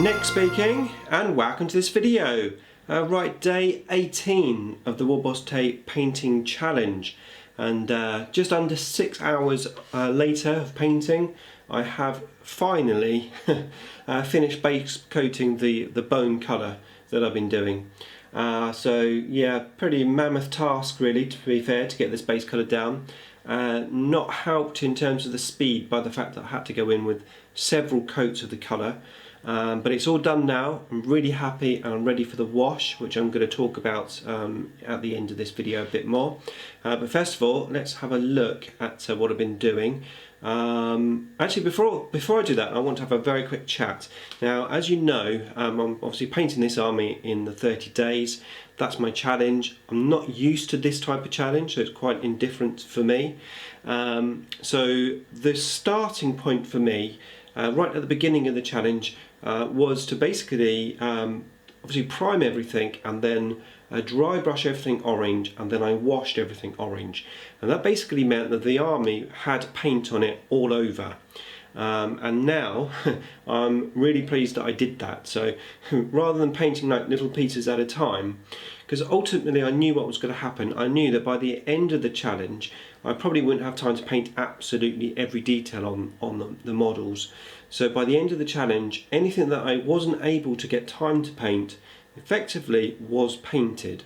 Nick speaking, and welcome to this video. Right, day 18 of the WarbossTae painting challenge, and just under 6 hours later of painting, I have finally finished base coating the bone colour that I've been doing. So yeah, pretty mammoth task really, to be fair, to get this base colour down. Not helped in terms of the speed by the fact that I had to go in with several coats of the colour. But it's all done now. I'm really happy and I'm ready for the wash, which I'm going to talk about at the end of this video a bit more. But first of all, let's have a look at what I've been doing. Actually, before I do that, I want to have a very quick chat. Now, as you know, I'm obviously painting this army in the 30 days. That's my challenge. I'm not used to this type of challenge, so it's quite indifferent for me. So the starting point for me, right at the beginning of the challenge, was to basically obviously prime everything and then dry brush everything orange, and then I washed everything orange, and that basically meant that the army had paint on it all over. And now I'm really pleased that I did that. So rather than painting like little pieces at a time, because ultimately I knew what was going to happen. I knew that by the end of the challenge I probably wouldn't have time to paint absolutely every detail on the models. So by the end of the challenge, anything that I wasn't able to get time to paint effectively was painted.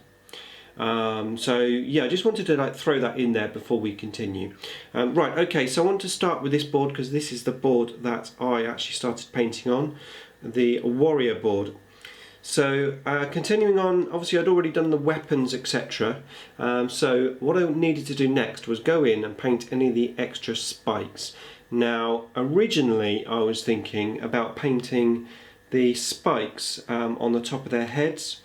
So yeah, I just wanted to throw that in there before we continue. Right, okay, so I want to start with this board because this is the board that I actually started painting on, the warrior board. So continuing on, obviously I'd already done the weapons, etc. So what I needed to do next was go in and paint any of the extra spikes. Now originally I was thinking about painting the spikes on the top of their heads.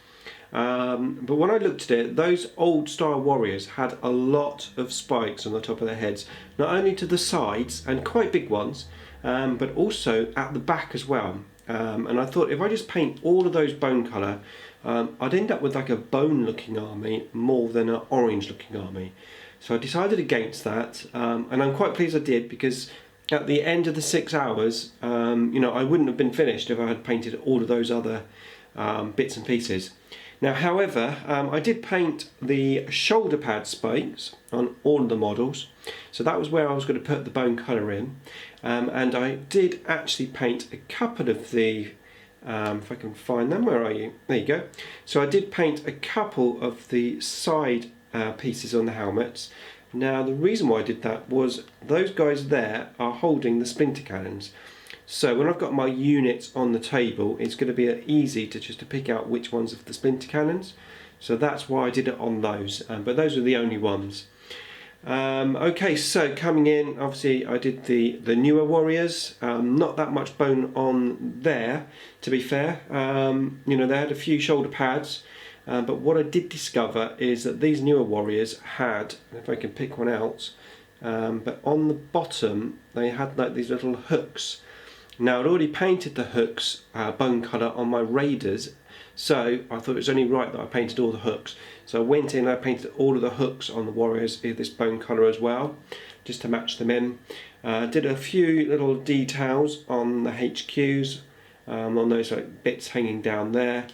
But when I looked at it, those old style warriors had a lot of spikes on the top of their heads, not only to the sides, and quite big ones, but also at the back as well. And I thought if I just paint all of those bone colour, I'd end up with like a bone looking army more than an orange looking army. So I decided against that, and I'm quite pleased I did, because at the end of the 6 hours, you know, I wouldn't have been finished if I had painted all of those other bits and pieces. Now, however, I did paint the shoulder pad spikes on all of the models, so that was where I was going to put the bone colour in, and I did actually paint a couple of the, if I can find them, where are you? There you go. So I did paint a couple of the side pieces on the helmets. Now, the reason why I did that was those guys there are holding the splinter cannons. So when I've got my units on the table, it's going to be easy to pick out which ones are the splinter cannons. So that's why I did it on those, but those are the only ones. Okay, so coming in, obviously I did the newer warriors. Not that much bone on there, to be fair. You know, they had a few shoulder pads, but what I did discover is that these newer warriors had, if I can pick one out, but on the bottom they had like these little hooks. Now, I'd already painted the hooks bone colour on my raiders, so I thought it was only right that I painted all the hooks. So I went in and I painted all of the hooks on the warriors in this bone colour as well, just to match them in. Did a few little details on the HQs, on those like bits hanging down there.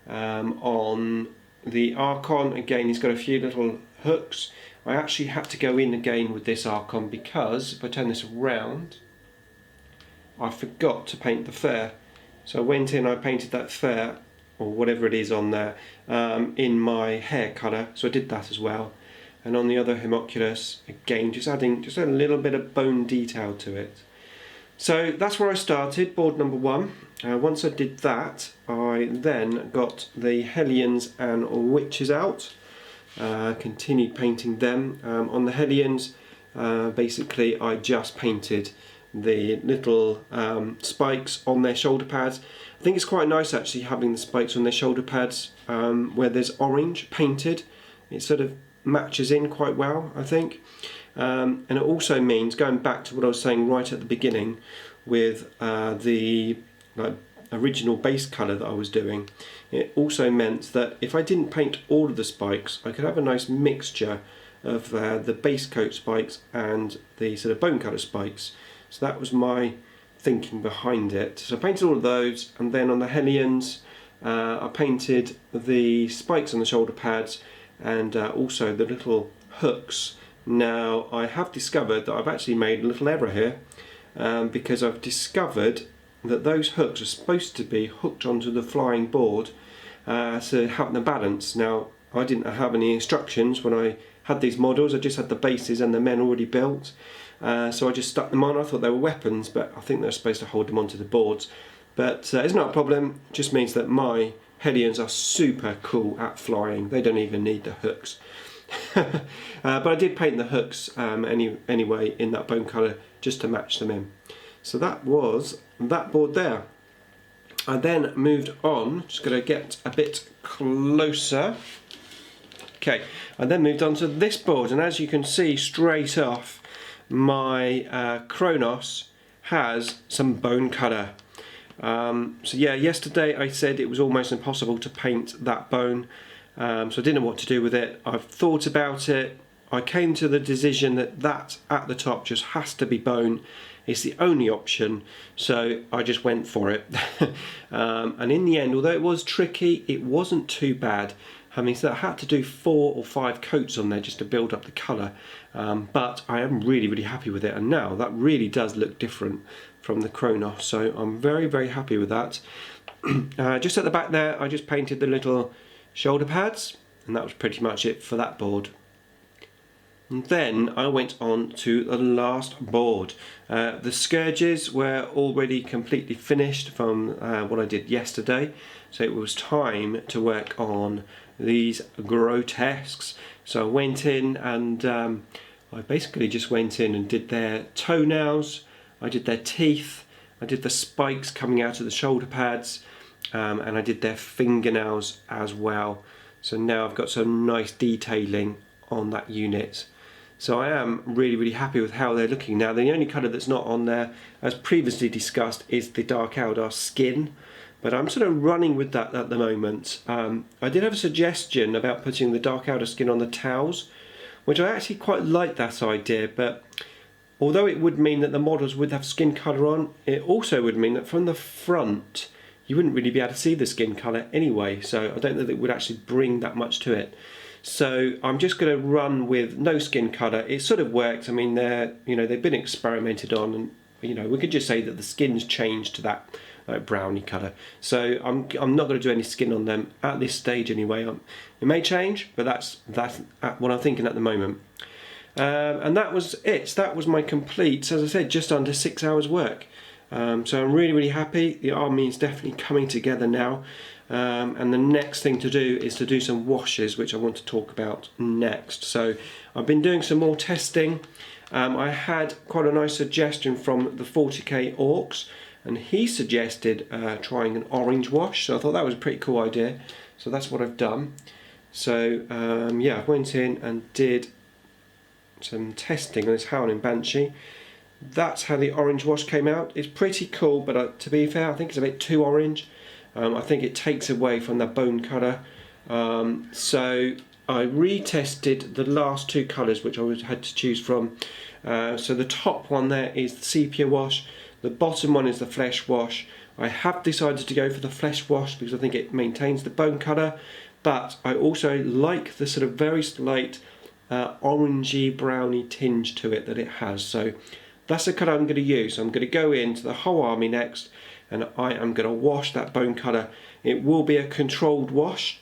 On the Archon, again, he's got a few little hooks. I actually had to go in again with this Archon because if I turn this around, I forgot to paint the fur. So I went in, I painted that fur, or whatever it is on there, in my hair colour, so I did that as well. And on the other homunculus, again, just adding just a little bit of bone detail to it. So that's where I started, board number 1. Once I did that, I then got the Hellions and Witches out, continued painting them. On the Hellions, basically I just painted the little spikes on their shoulder pads. I think it's quite nice actually having the spikes on their shoulder pads where there's orange painted. It sort of matches in quite well, I think. And it also means, going back to what I was saying right at the beginning with the original base colour that I was doing, it also meant that if I didn't paint all of the spikes, I could have a nice mixture of the base coat spikes and the sort of bone colour spikes. So that was my thinking behind it. So I painted all of those, and then on the Hellions I painted the spikes on the shoulder pads and also the little hooks. Now I have discovered that I've actually made a little error here because I've discovered that those hooks are supposed to be hooked onto the flying board to help them balance. Now I didn't have any instructions when I had these models. I just had the bases and the men already built, so I just stuck them on. I thought they were weapons, but I think they're supposed to hold them onto the boards. But it's not a problem. It just means that my Hellions are super cool at flying. They don't even need the hooks. But I did paint the hooks anyway in that bone colour just to match them in. So that was that board there. I then moved on, just going to get a bit closer. Okay, I then moved on to this board, and as you can see straight off, my Kronos has some bone colour. So yeah, yesterday I said it was almost impossible to paint that bone, so I didn't know what to do with it. I've thought about it. I came to the decision that that at the top just has to be bone. It's the only option, so I just went for it. And in the end, although it was tricky, it wasn't too bad. I mean, so I had to do 4 or 5 coats on there just to build up the colour, but I am really happy with it, and now that really does look different from the Kronos, so I'm very happy with that. Just at the back there, I just painted the little shoulder pads, and that was pretty much it for that board. And then I went on to the last board. The scourges were already completely finished from what I did yesterday, so it was time to work on these grotesques. So I went in and I basically just went in and did their toenails, I did their teeth, I did the spikes coming out of the shoulder pads, and I did their fingernails as well. So now I've got some nice detailing on that unit. So I am really happy with how they're looking now. The only colour that's not on there, as previously discussed, is the Dark Eldar skin, but I'm sort of running with that at the moment. I did have a suggestion about putting the Dark Eldar skin on the towels, which I actually quite like that idea, but although it would mean that the models would have skin colour on, it also would mean that from the front you wouldn't really be able to see the skin colour anyway, so I don't know that it would actually bring that much to it. So I'm just going to run with no skin colour. It sort of works. I mean, they've been experimented on, and we could just say that the skin's changed to that browny colour. So I'm not going to do any skin on them at this stage anyway. It may change, but that's what I'm thinking at the moment. And that was it. That was my complete, as I said, just under 6 hours work. So I'm really happy. The army is definitely coming together now. And the next thing to do is to do some washes, which I want to talk about next. So I've been doing some more testing. I had quite a nice suggestion from the 40k Orcs, and he suggested trying an orange wash, so I thought that was a pretty cool idea. So that's what I've done. So yeah, I went in and did some testing on this Howling Banshee. That's how the orange wash came out. It's pretty cool, but to be fair, I think it's a bit too orange. I think it takes away from the bone colour. So I retested the last 2 colours which I had to choose from. So the top one there is the sepia wash, the bottom one is the flesh wash. I have decided to go for the flesh wash because I think it maintains the bone colour, but I also like the sort of very slight orangey browny tinge to it that it has. So that's the colour I'm going to use. I'm going to go into the whole army next, and I am going to wash that bone colour. It will be a controlled wash.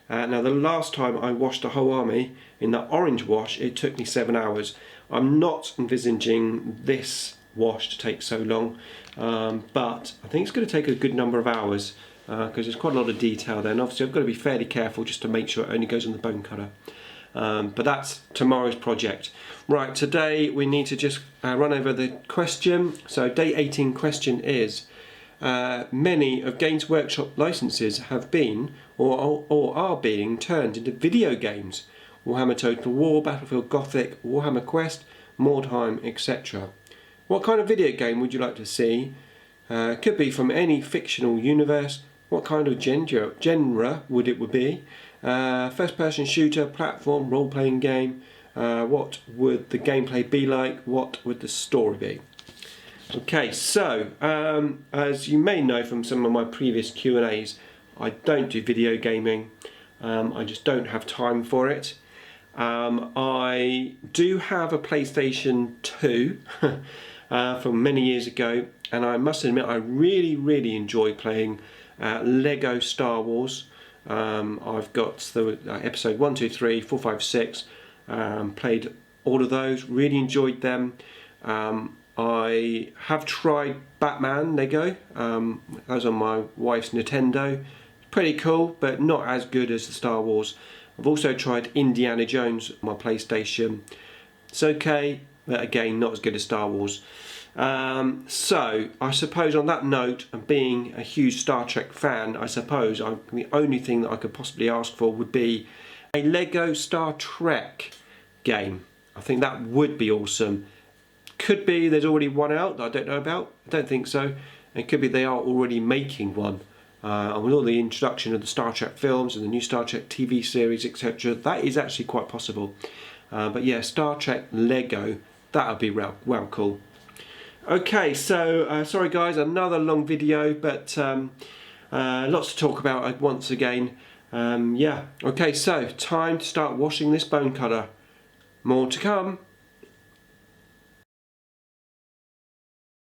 Now the last time I washed the whole army in the orange wash, it took me 7 hours. I'm not envisaging this wash to take so long, but I think it's going to take a good number of hours because there's quite a lot of detail there, and obviously I've got to be fairly careful just to make sure it only goes on the bone colour. But that's tomorrow's project. Right, today we need to just run over the question. So day 18 question is, many of Games Workshop licenses have been or are being turned into video games. Warhammer Total War, Battlefield Gothic, Warhammer Quest, Mordheim, etc. What kind of video game would you like to see? Could be from any fictional universe. What kind of genre would it be? First person shooter, platform, role playing game. What would the gameplay be like? What would the story be? Okay, so as you may know from some of my previous Q&As, I don't do video gaming. I just don't have time for it. I do have a PlayStation 2 from many years ago, and I must admit I really enjoy playing Lego Star Wars. I've got the episode 1, 2, 3, 4, 5, 6, played all of those, really enjoyed them. I have tried Batman Lego, that was on my wife's Nintendo. Pretty cool, but not as good as the Star Wars. I've also tried Indiana Jones on my PlayStation. It's okay, but again, not as good as Star Wars. So I suppose on that note, and being a huge Star Trek fan, I suppose the only thing that I could possibly ask for would be a Lego Star Trek game. I think that would be awesome. Could be there's already one out that I don't know about. I don't think so. It could be they are already making one. And with all the introduction of the Star Trek films and the new Star Trek TV series, etc., that is actually quite possible. But yeah, Star Trek Lego, that would be well cool. Okay, so sorry guys, another long video, but lots to talk about once again. Yeah, okay, so time to start washing this bone cutter. More to come.